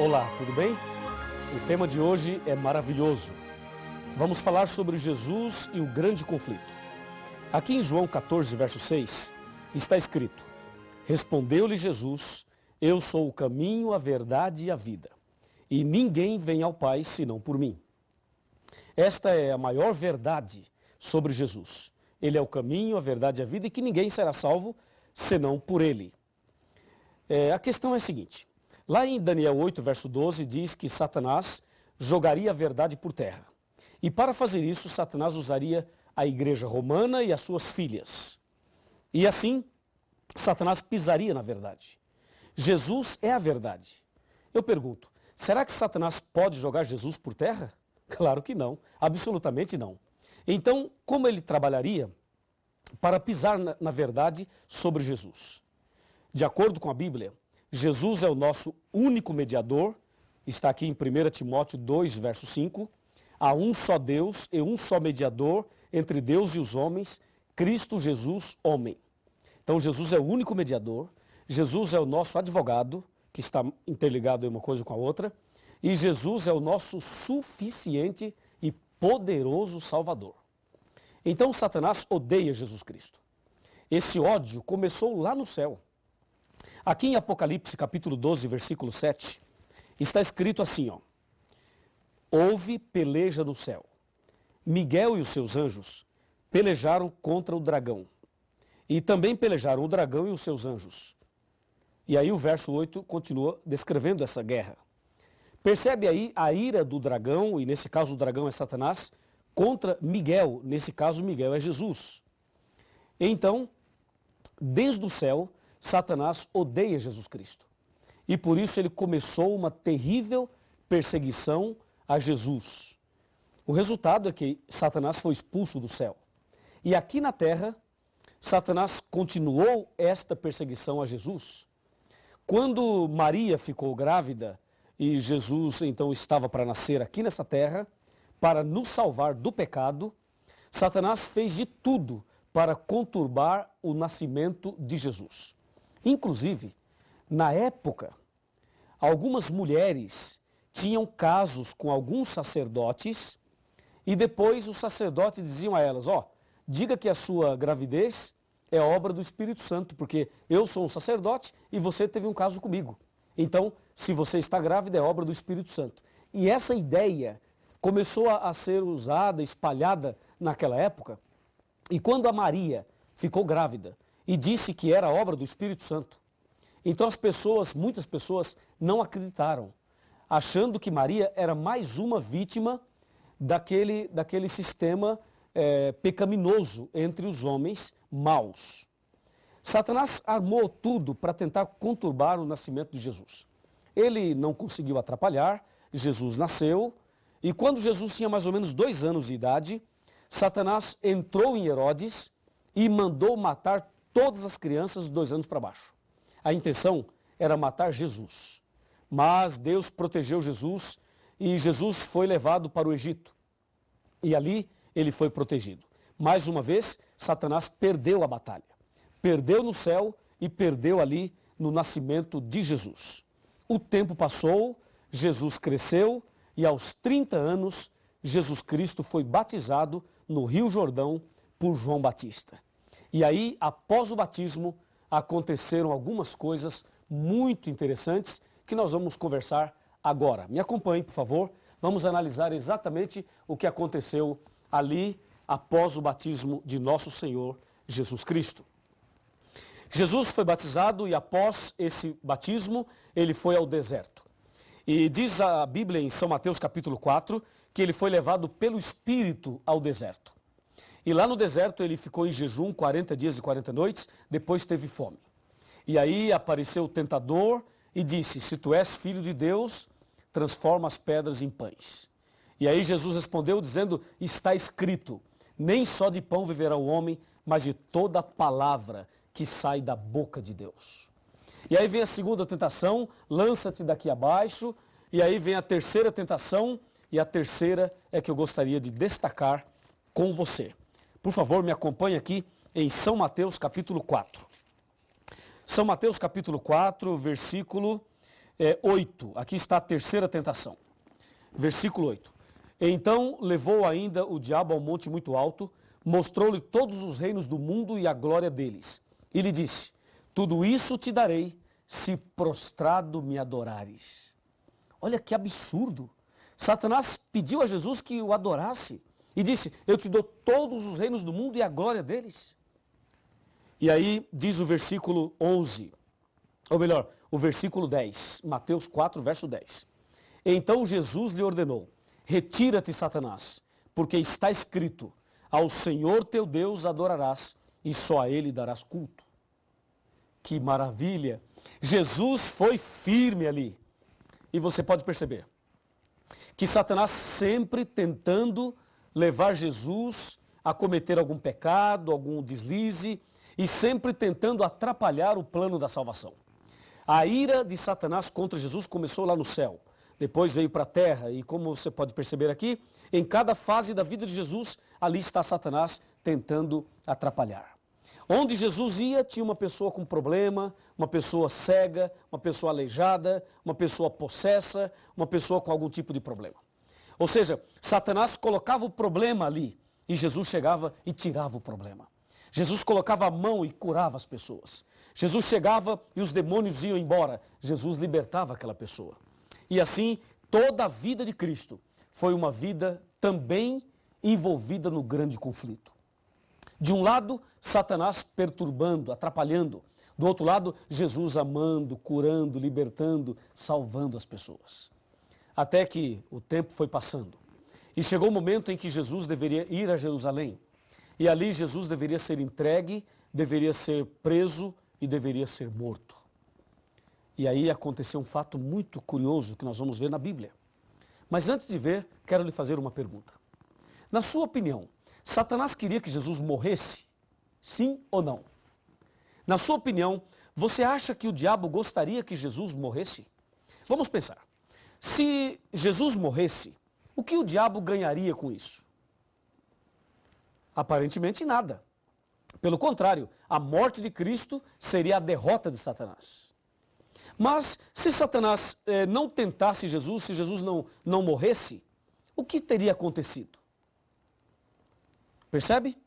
Olá, tudo bem? O tema de hoje é maravilhoso. Vamos falar sobre Jesus e o grande conflito. Aqui em João 14, verso 6, está escrito: Respondeu-lhe Jesus: Eu sou o caminho, a verdade e a vida, e ninguém vem ao Pai senão por mim. Esta é a maior verdade sobre Jesus. Ele é o caminho, a verdade e a vida, e que ninguém será salvo senão por ele. A questão é a seguinte: lá em Daniel 8, verso 12, diz que Satanás jogaria a verdade por terra. E para fazer isso, Satanás usaria a igreja romana e as suas filhas. E assim, Satanás pisaria na verdade. Jesus é a verdade. Eu pergunto, será que Satanás pode jogar Jesus por terra? Claro que não, absolutamente não. Então, como ele trabalharia para pisar na verdade sobre Jesus? De acordo com a Bíblia, Jesus é o nosso único mediador, está aqui em 1 Timóteo 2, verso 5, há um só Deus e um só mediador entre Deus e os homens, Cristo Jesus, homem. Então Jesus é o único mediador, Jesus é o nosso advogado, que está interligado uma coisa com a outra, e Jesus é o nosso suficiente e poderoso Salvador. Então Satanás odeia Jesus Cristo. Esse ódio começou lá no céu. Aqui em Apocalipse, capítulo 12, versículo 7, está escrito assim, Houve peleja no céu. Miguel e os seus anjos pelejaram contra o dragão. E também pelejaram o dragão e os seus anjos. E aí o verso 8 continua descrevendo essa guerra. Percebe aí a ira do dragão, e nesse caso o dragão é Satanás, contra Miguel, nesse caso Miguel é Jesus. Então, desde o céu, Satanás odeia Jesus Cristo. E por isso ele começou uma terrível perseguição a Jesus. O resultado é que Satanás foi expulso do céu. E aqui na terra, Satanás continuou esta perseguição a Jesus. Quando Maria ficou grávida e Jesus então estava para nascer aqui nessa terra, para nos salvar do pecado, Satanás fez de tudo para conturbar o nascimento de Jesus. Inclusive, na época, algumas mulheres tinham casos com alguns sacerdotes e depois os sacerdotes diziam a elas, diga que a sua gravidez é obra do Espírito Santo, porque eu sou um sacerdote e você teve um caso comigo. Então, se você está grávida, é obra do Espírito Santo. E essa ideia começou a ser usada, espalhada naquela época. E quando a Maria ficou grávida e disse que era obra do Espírito Santo, então muitas pessoas não acreditaram, achando que Maria era mais uma vítima daquele sistema pecaminoso entre os homens maus. Satanás armou tudo para tentar conturbar o nascimento de Jesus. Ele não conseguiu atrapalhar, Jesus nasceu, e quando Jesus tinha mais ou menos 2 anos de idade, Satanás entrou em Herodes e mandou matar todas as crianças de 2 anos para baixo. A intenção era matar Jesus. Mas Deus protegeu Jesus e Jesus foi levado para o Egito. E ali ele foi protegido. Mais uma vez, Satanás perdeu a batalha. Perdeu no céu e perdeu ali no nascimento de Jesus. O tempo passou, Jesus cresceu e aos 30 anos, Jesus Cristo foi batizado no Rio Jordão por João Batista. E aí, após o batismo, aconteceram algumas coisas muito interessantes que nós vamos conversar agora. Me acompanhe, por favor. Vamos analisar exatamente o que aconteceu ali após o batismo de nosso Senhor Jesus Cristo. Jesus foi batizado e após esse batismo, ele foi ao deserto. E diz a Bíblia em São Mateus capítulo 4, que ele foi levado pelo Espírito ao deserto. E lá no deserto ele ficou em jejum 40 dias e 40 noites, depois teve fome. E aí apareceu o tentador e disse, se tu és filho de Deus, transforma as pedras em pães. E aí Jesus respondeu dizendo, está escrito, nem só de pão viverá o homem, mas de toda palavra que sai da boca de Deus. E aí vem a segunda tentação, lança-te daqui abaixo, e aí vem a terceira tentação, e a terceira é que eu gostaria de destacar com você. Por favor, me acompanhe aqui em São Mateus capítulo 4. São Mateus capítulo 4, versículo 8, aqui está a terceira tentação. Versículo 8. Então levou ainda o diabo ao monte muito alto, mostrou-lhe todos os reinos do mundo e a glória deles. E lhe disse, tudo isso te darei, se prostrado me adorares. Olha que absurdo. Satanás pediu a Jesus que o adorasse e disse, eu te dou todos os reinos do mundo e a glória deles. E aí diz o versículo 11, ou melhor, o versículo 10, Mateus 4, verso 10. Então Jesus lhe ordenou, retira-te, Satanás, porque está escrito, ao Senhor teu Deus adorarás e só a Ele darás culto. Que maravilha! Jesus foi firme ali. E você pode perceber que Satanás sempre tentando levar Jesus a cometer algum pecado, algum deslize, e sempre tentando atrapalhar o plano da salvação. A ira de Satanás contra Jesus começou lá no céu, depois veio para a terra, e como você pode perceber aqui, em cada fase da vida de Jesus, ali está Satanás tentando atrapalhar. Onde Jesus ia, tinha uma pessoa com problema, uma pessoa cega, uma pessoa aleijada, uma pessoa possessa, uma pessoa com algum tipo de problema. Ou seja, Satanás colocava o problema ali e Jesus chegava e tirava o problema. Jesus colocava a mão e curava as pessoas. Jesus chegava e os demônios iam embora. Jesus libertava aquela pessoa. E assim, toda a vida de Cristo foi uma vida também envolvida no grande conflito. De um lado, Satanás perturbando, atrapalhando. Do outro lado, Jesus amando, curando, libertando, salvando as pessoas. Até que o tempo foi passando. E chegou o momento em que Jesus deveria ir a Jerusalém. E ali Jesus deveria ser entregue, deveria ser preso e deveria ser morto. E aí aconteceu um fato muito curioso que nós vamos ver na Bíblia. Mas antes de ver, quero lhe fazer uma pergunta. Na sua opinião, Satanás queria que Jesus morresse? Sim ou não? Na sua opinião, você acha que o diabo gostaria que Jesus morresse? Vamos pensar. Se Jesus morresse, o que o diabo ganharia com isso? Aparentemente nada. Pelo contrário, a morte de Cristo seria a derrota de Satanás. Mas se Satanás não tentasse Jesus, se Jesus não morresse, o que teria acontecido? Percebe?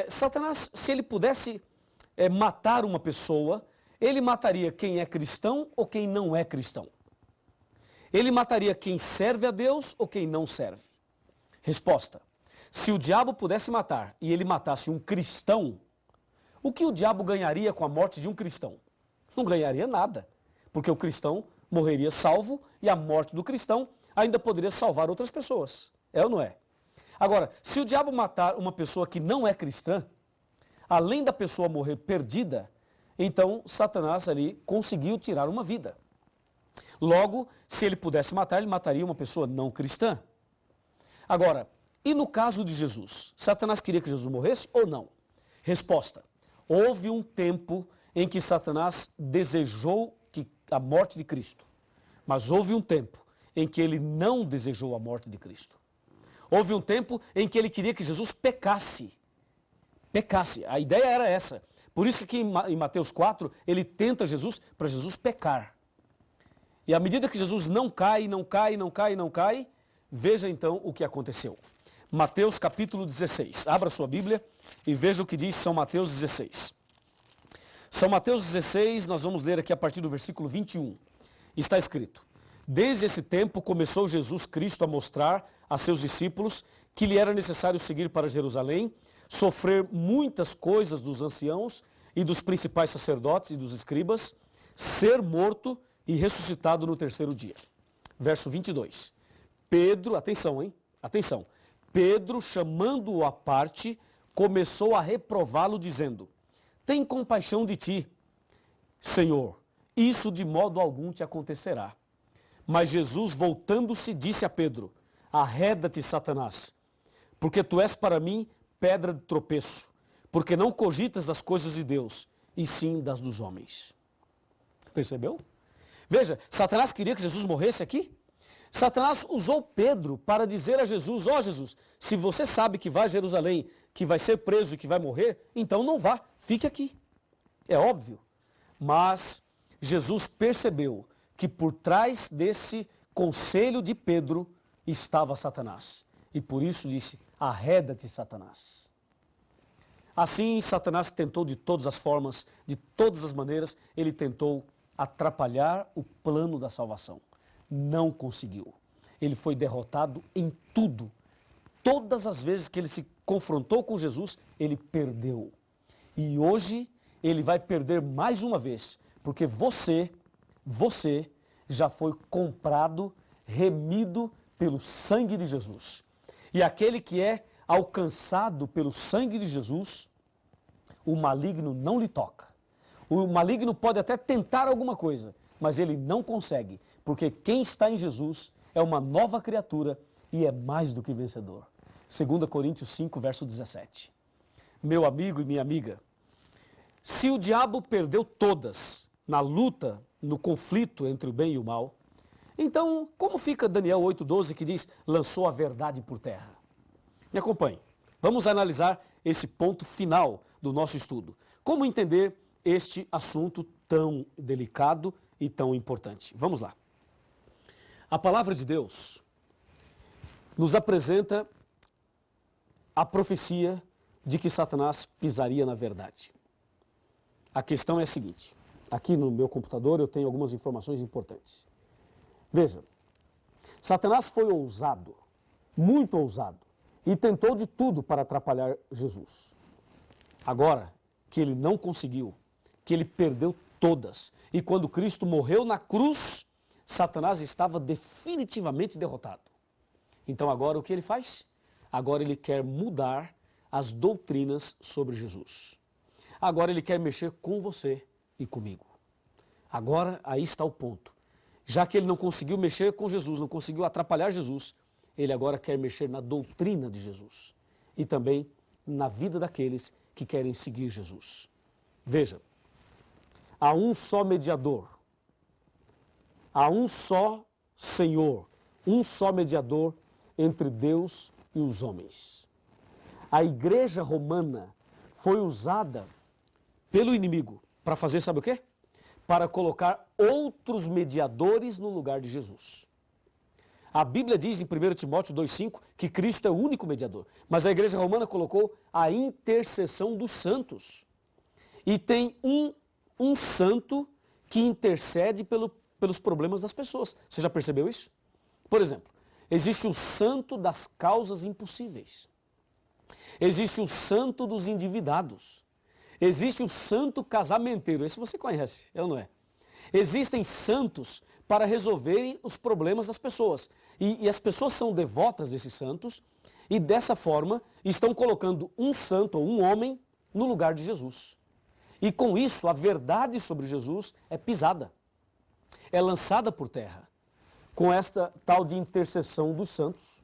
Satanás, se ele pudesse matar uma pessoa, ele mataria quem é cristão ou quem não é cristão. Ele mataria quem serve a Deus ou quem não serve. Resposta. Se o diabo pudesse matar e ele matasse um cristão, o que o diabo ganharia com a morte de um cristão? Não ganharia nada, porque o cristão morreria salvo e a morte do cristão ainda poderia salvar outras pessoas. É ou não é? Agora, se o diabo matar uma pessoa que não é cristã, além da pessoa morrer perdida, então Satanás ali conseguiu tirar uma vida. Logo, se ele pudesse matar, ele mataria uma pessoa não cristã. Agora, e no caso de Jesus? Satanás queria que Jesus morresse ou não? Resposta. Houve um tempo em que Satanás desejou a morte de Cristo. Mas houve um tempo em que ele não desejou a morte de Cristo. Houve um tempo em que ele queria que Jesus pecasse. Pecasse. A ideia era essa. Por isso que aqui em Mateus 4, ele tenta Jesus para Jesus pecar. E à medida que Jesus não cai, veja então o que aconteceu. Mateus capítulo 16. Abra sua Bíblia e veja o que diz São Mateus 16. São Mateus 16, nós vamos ler aqui a partir do versículo 21. Está escrito: Desde esse tempo começou Jesus Cristo a mostrar a seus discípulos que lhe era necessário seguir para Jerusalém, sofrer muitas coisas dos anciãos e dos principais sacerdotes e dos escribas, ser morto e ressuscitado no terceiro dia. Verso 22. Pedro, atenção, hein? Atenção. Pedro, chamando-o à parte, começou a reprová-lo, dizendo: Tem compaixão de ti, Senhor, isso de modo algum te acontecerá. Mas Jesus, voltando-se, disse a Pedro: Arreda-te, Satanás, porque tu és para mim pedra de tropeço, porque não cogitas das coisas de Deus, e sim das dos homens. Percebeu? Veja, Satanás queria que Jesus morresse aqui. Satanás usou Pedro para dizer a Jesus: ó Jesus, se você sabe que vai a Jerusalém, que vai ser preso e que vai morrer, então não vá, fique aqui. É óbvio. Mas Jesus percebeu que por trás desse conselho de Pedro estava Satanás. E por isso disse: arreda-te, Satanás. Assim, Satanás tentou de todas as formas, de todas as maneiras, ele tentou atrapalhar o plano da salvação. Não conseguiu. Ele foi derrotado em tudo. Todas as vezes que ele se confrontou com Jesus, ele perdeu. E hoje ele vai perder mais uma vez, porque você já foi comprado, remido pelo sangue de Jesus. E aquele que é alcançado pelo sangue de Jesus, o maligno não lhe toca. O maligno pode até tentar alguma coisa, mas ele não consegue, porque quem está em Jesus é uma nova criatura e é mais do que vencedor. 2 Coríntios 5, verso 17. Meu amigo e minha amiga, se o diabo perdeu todas na luta, no conflito entre o bem e o mal, então como fica Daniel 8,12 que diz, lançou a verdade por terra? Me acompanhe. Vamos analisar esse ponto final do nosso estudo. Como entender este assunto tão delicado e tão importante? Vamos lá. A palavra de Deus nos apresenta a profecia de que Satanás pisaria na verdade. A questão é a seguinte. Aqui no meu computador eu tenho algumas informações importantes. Veja, Satanás foi ousado, muito ousado, e tentou de tudo para atrapalhar Jesus. Agora que ele não conseguiu, que ele perdeu todas, e quando Cristo morreu na cruz, Satanás estava definitivamente derrotado. Então agora o que ele faz? Agora ele quer mudar as doutrinas sobre Jesus. Agora ele quer mexer com você e comigo. Agora aí está o ponto. Já que ele não conseguiu mexer com Jesus, não conseguiu atrapalhar Jesus, ele agora quer mexer na doutrina de Jesus e também na vida daqueles que querem seguir Jesus. Veja, há um só mediador, há um só Senhor, um só mediador entre Deus e os homens. A igreja romana foi usada pelo inimigo para fazer, sabe o quê? Para colocar outros mediadores no lugar de Jesus. A Bíblia diz em 1 Timóteo 2,5 que Cristo é o único mediador. Mas a igreja romana colocou a intercessão dos santos. E tem um santo que intercede pelos problemas das pessoas. Você já percebeu isso? Por exemplo, existe o santo das causas impossíveis. Existe o santo dos endividados. Existe o santo casamenteiro. Esse você conhece, é ou não é? Existem santos para resolverem os problemas das pessoas. E as pessoas são devotas desses santos e dessa forma estão colocando um santo ou um homem no lugar de Jesus. E com isso a verdade sobre Jesus é pisada, é lançada por terra, com esta tal de intercessão dos santos.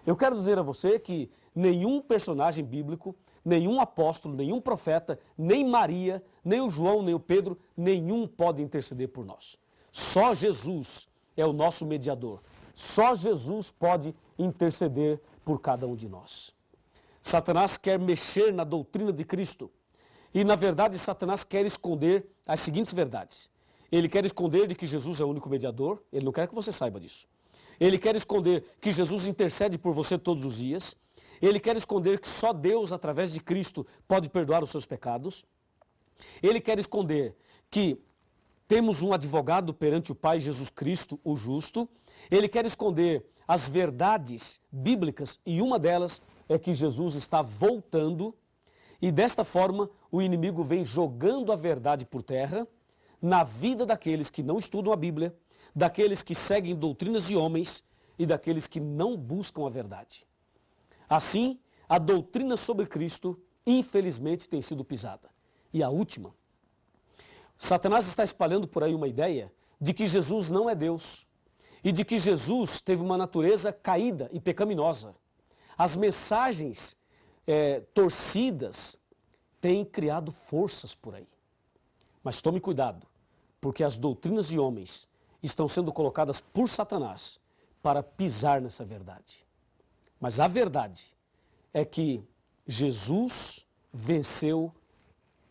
Eu quero dizer a você que nenhum personagem bíblico, nenhum apóstolo, nenhum profeta, nem Maria, nem o João, nem o Pedro, nenhum pode interceder por nós. Só Jesus é o nosso mediador. Só Jesus pode interceder por cada um de nós. Satanás quer mexer na doutrina de Cristo. E, na verdade, Satanás quer esconder as seguintes verdades. Ele quer esconder de que Jesus é o único mediador. Ele não quer que você saiba disso. Ele quer esconder que Jesus intercede por você todos os dias. Ele quer esconder que só Deus, através de Cristo, pode perdoar os seus pecados. Ele quer esconder que temos um advogado perante o Pai, Jesus Cristo, o justo. Ele quer esconder as verdades bíblicas e uma delas é que Jesus está voltando e desta forma o inimigo vem jogando a verdade por terra na vida daqueles que não estudam a Bíblia, daqueles que seguem doutrinas de homens e daqueles que não buscam a verdade. Assim, a doutrina sobre Cristo, infelizmente, tem sido pisada. E a última, Satanás está espalhando por aí uma ideia de que Jesus não é Deus e de que Jesus teve uma natureza caída e pecaminosa. As mensagens torcidas têm criado forças por aí. Mas tome cuidado, porque as doutrinas de homens estão sendo colocadas por Satanás para pisar nessa verdade. Mas a verdade é que Jesus venceu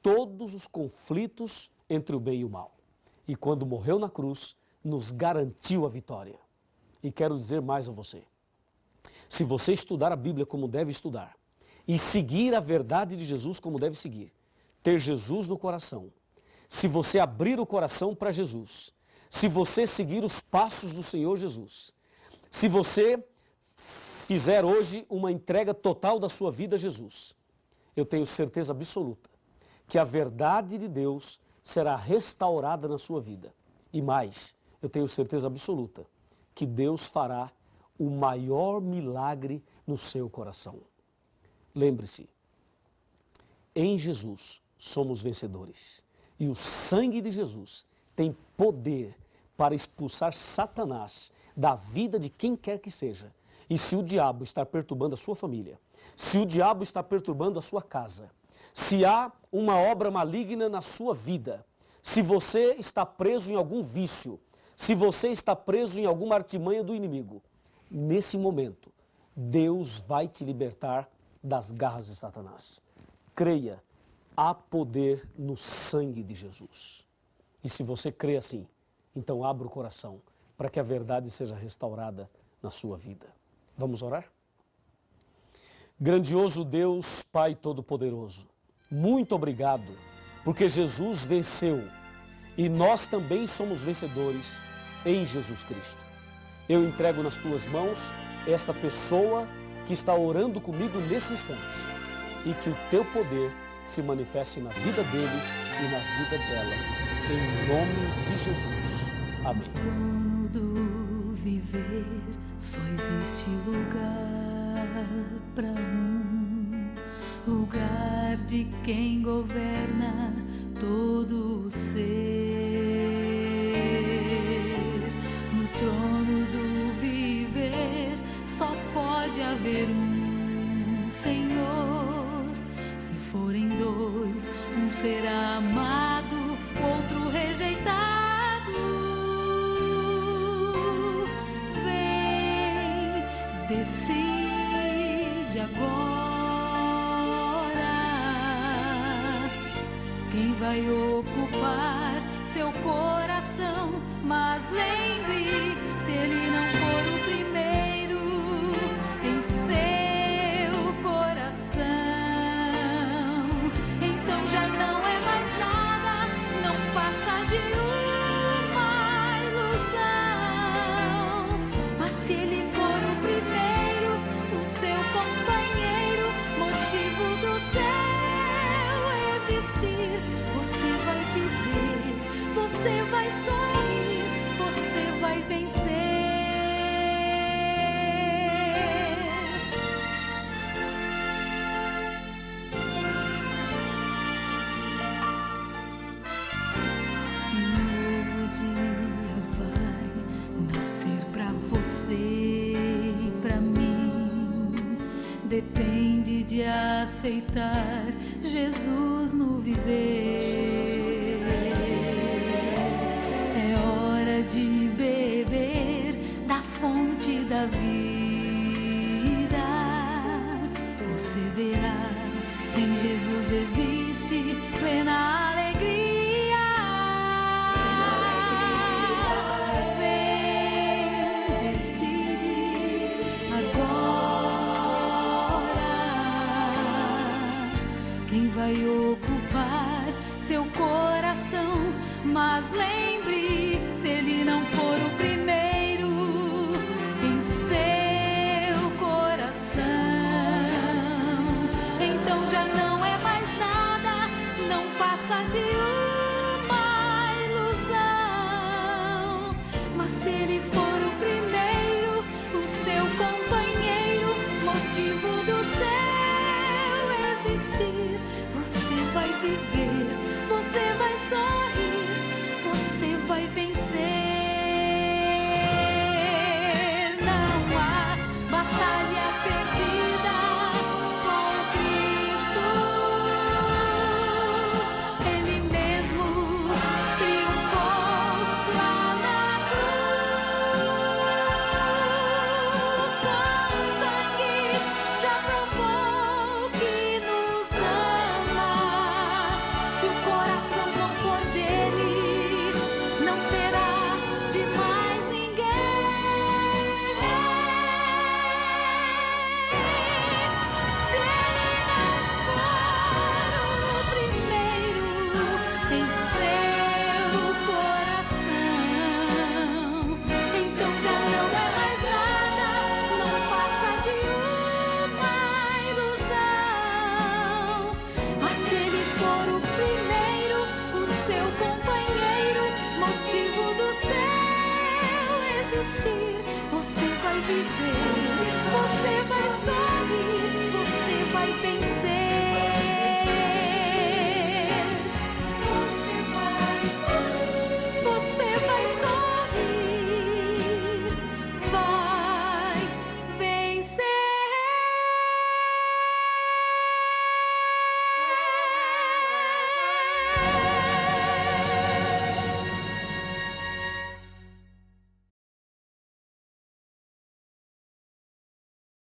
todos os conflitos entre o bem e o mal. E quando morreu na cruz, nos garantiu a vitória. E quero dizer mais a você. Se você estudar a Bíblia como deve estudar, e seguir a verdade de Jesus como deve seguir, ter Jesus no coração, se você abrir o coração para Jesus, se você seguir os passos do Senhor Jesus, se você fizer hoje uma entrega total da sua vida a Jesus, eu tenho certeza absoluta que a verdade de Deus será restaurada na sua vida. E mais, eu tenho certeza absoluta que Deus fará o maior milagre no seu coração. Lembre-se, em Jesus somos vencedores. E o sangue de Jesus tem poder para expulsar Satanás da vida de quem quer que seja. E se o diabo está perturbando a sua família, se o diabo está perturbando a sua casa, se há uma obra maligna na sua vida, se você está preso em algum vício, se você está preso em alguma artimanha do inimigo, nesse momento, Deus vai te libertar das garras de Satanás. Creia, há poder no sangue de Jesus. E se você crê assim, então abra o coração para que a verdade seja restaurada na sua vida. Vamos orar? Grandioso Deus, Pai Todo-Poderoso, muito obrigado, porque Jesus venceu e nós também somos vencedores em Jesus Cristo. Eu entrego nas tuas mãos esta pessoa que está orando comigo nesse instante e que o teu poder se manifeste na vida dele e na vida dela, em nome de Jesus. Amém. No trono do viver só existe lugar para lugar de quem governa todo o ser. No trono do viver só pode haver Senhor. Se forem dois, um será amado, outro rejeitado. Vem, decide agora quem vai ocupar seu coração. Mas lembre, se ele não for o primeiro em seu coração, então já não é mais nada, não passa de uma ilusão. Mas se ele for o primeiro, o seu companheiro, motivo do seu existir, você vai viver, você vai sorrir, você vai vencer. Depende de aceitar Jesus no viver. É hora de beber da fonte da vida. Você verá, em Jesus existe plena alegria. Vem, decide agora quem vai ocupar seu coração. Mas lembre, se ele não for o primeiro em seu coração, então já não é mais nada, não passa de uma ilusão. Mas se ele for o primeiro, o seu companheiro, motivo do seu existir, você vai viver, você vai sorrir, você vai vencer. Não há batalha perdida com Cristo. Ele mesmo triunfou lá na cruz. Com sangue já provou que nos ama. Se o coração não for existir, você vai viver, você vai sorrir.